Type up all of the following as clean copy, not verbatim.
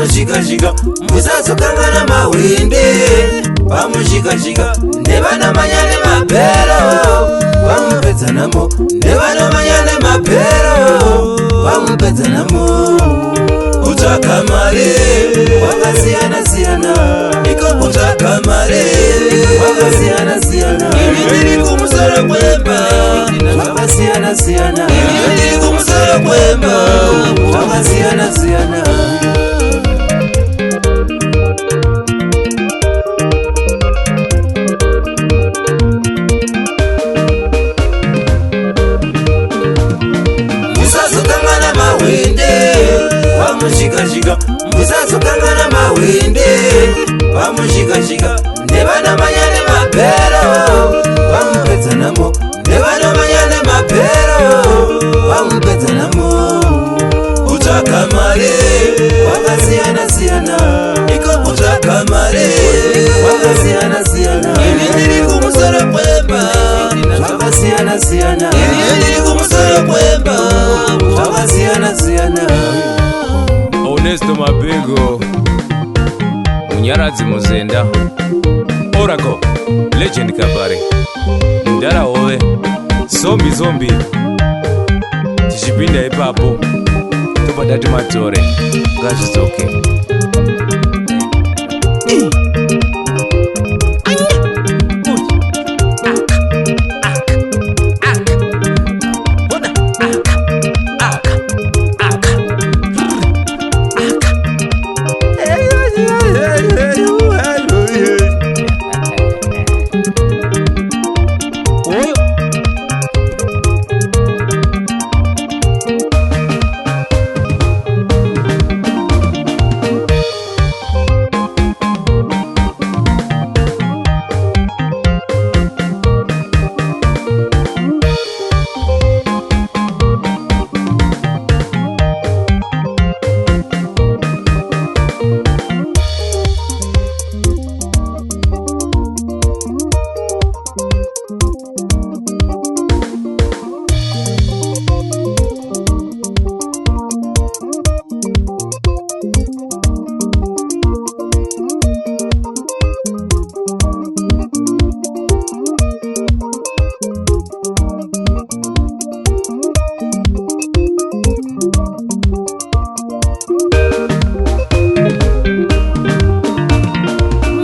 pamushika-shika musazokangana mahwinde pamushika-shika nevanomanya nemabhero pamupedzanamo nevanomanya nemabhero pamupedzanamo kutsvaka mare wakasiyana-siyana iko kutsvaka mare wakasiyana-siyana ndiri kumusoro kwemba zvakasiyana-siyana ndiri kumusoro kwemba zvakasiyana-siyana musazokangana mahwinde pamushika-shika musazokangana mahwinde pamushika-shika nevanomanya nemabhero pamupedzanamo nevanomanya nemabhero pamupedzanamo kutsvaka mare wakasiyana-siyana iko kutsvaka mare wakasiyana-siyana ndiri kumusoro kwemba zvakasiyana-siyana ndiri kumusoro kwemba zvakasiyana-siyana Onesto Mabego Munyaradzi Muzenda Oracle Legend Kabare Ndara Ove Zombi Tichipinda ipapo topatati matore ngazvizoke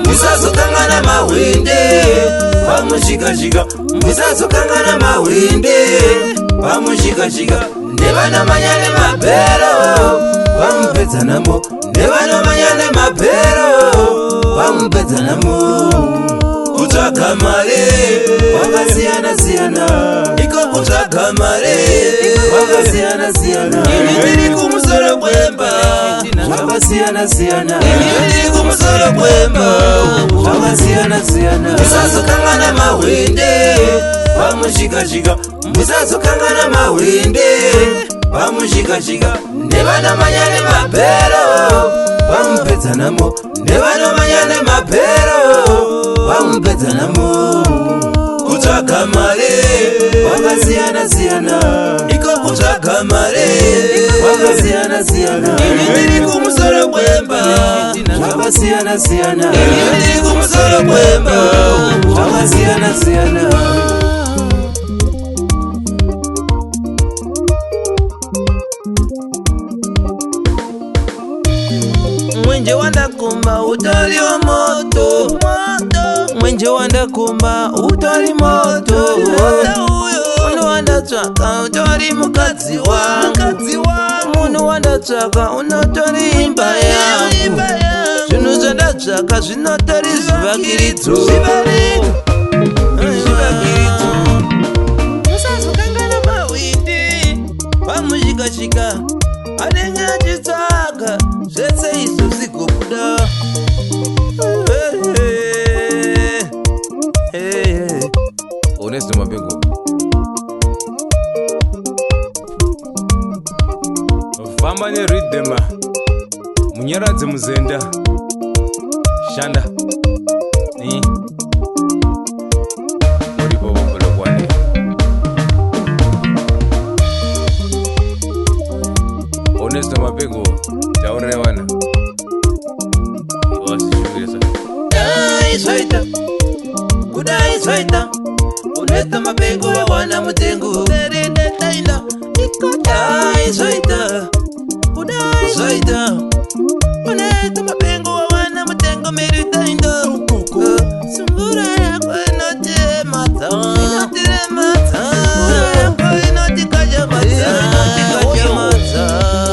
musazokangana mahwinde pamushika-shika musazokangana mahwinde pamushika-shika nevanomanya nemabhero pamupedzanamo nevanomanya nemabhero pamupedzanamo kutsvaka mare wakasiyana-siyana iko kutsvaka mare wakasiyana-siyana ndiri kumusoro kwemba zvakasiyana-siyana ndiri kumusoro kwemba zvakasiyana-siyana musazokangana mahwinde pamushika-shika musazokangana mahwinde pamushika-shika nevanomanya nemabhero pamupedzanamo nevanomanya nemabhero pamupedzanamo kutsvaka mare wakasiyana-siyana iko kutsvaka mare wakasiyana-siyana ndiri kumusoro kwemba zvakasiyana-siyana ndiri kumusoro kwemba zvakasiyana-siyana mwenje wandakumba utoriwo moto mwenje wandakumba utori moto munhu wandatsvaka utori mukadzi wangu munhu wandatsvaka unotori imba yangu zvinhu zvandatsvaka zvinotori zvivakiridzo musazokangana mahwinde pamushika-shika anenge achitsvaga zvese izvo zvigobuda Onesto Mabego Famba neRhythm Munyaradzi Muzenda Shanda Ni Muripo Bogolokwane Onesto Mabego Taurevana Swaita, kudai swaita, uneta mapengo ya wana mtengu. Berinde taina, ikudai swaita, kudai swaita, uneta mapengo ya wana mtengu. Meri taina, sungura yako inote mata, inote mata, sungura yako inote kaja mata, inote kaja mata.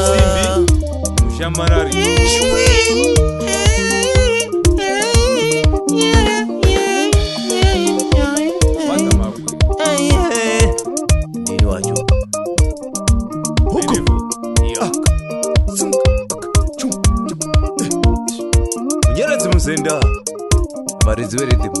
Simbi, Mushamarari. Munyaradzi muzenda varidzi veridhimu.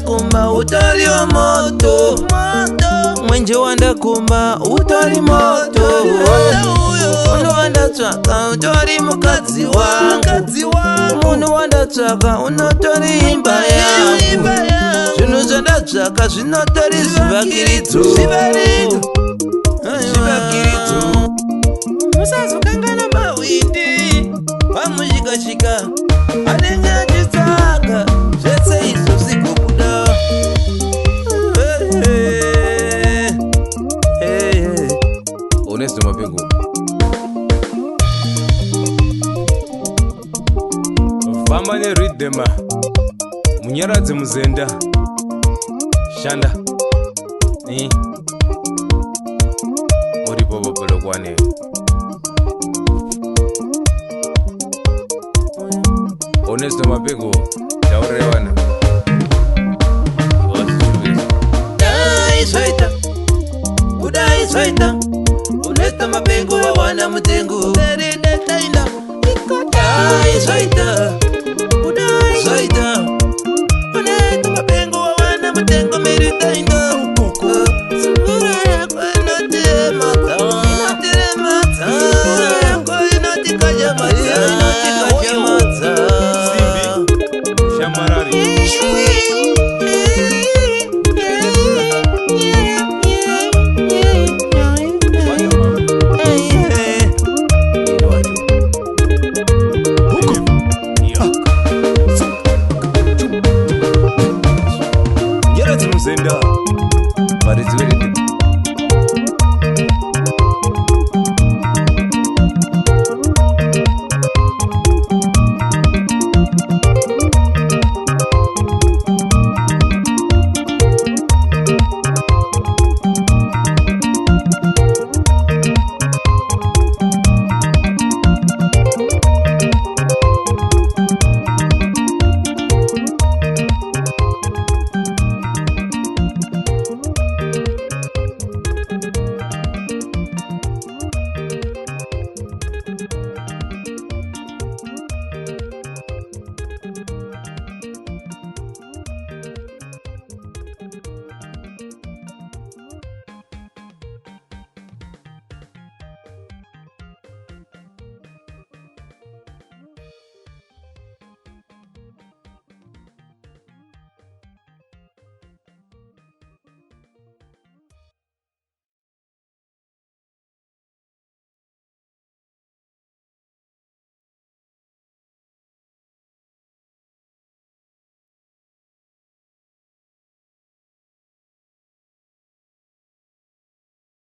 Kumba utali moto, mwenje wanda kumba utali moto. Munu wanda tsaka utali mukazi wangu, munu wanda tsaka unotori imba yangu. Zinu zanda tsaka zinotori zibakiritu. Musazo kangana mawindi pamujikashika anenga chisaka zvese izvo zikubuda. Onesto mapengo. Famba nerhythm. Munyaradzi muzenda. Shanda. Uripo bopolokwane. Onesto mapengo. Taurewana. Dai swaita, kudai swaita, uneta mapengo ya wana mtengu. Berinde taina, dai swaita, kudai swaita, uneta mapengo ya wana mtengu. Meri taina, sungura yako inote mata, inote mata, sungura yako inote kaja mata, inote kaja mata. Simbi, Mushamarari. Munyaradzi muzenda.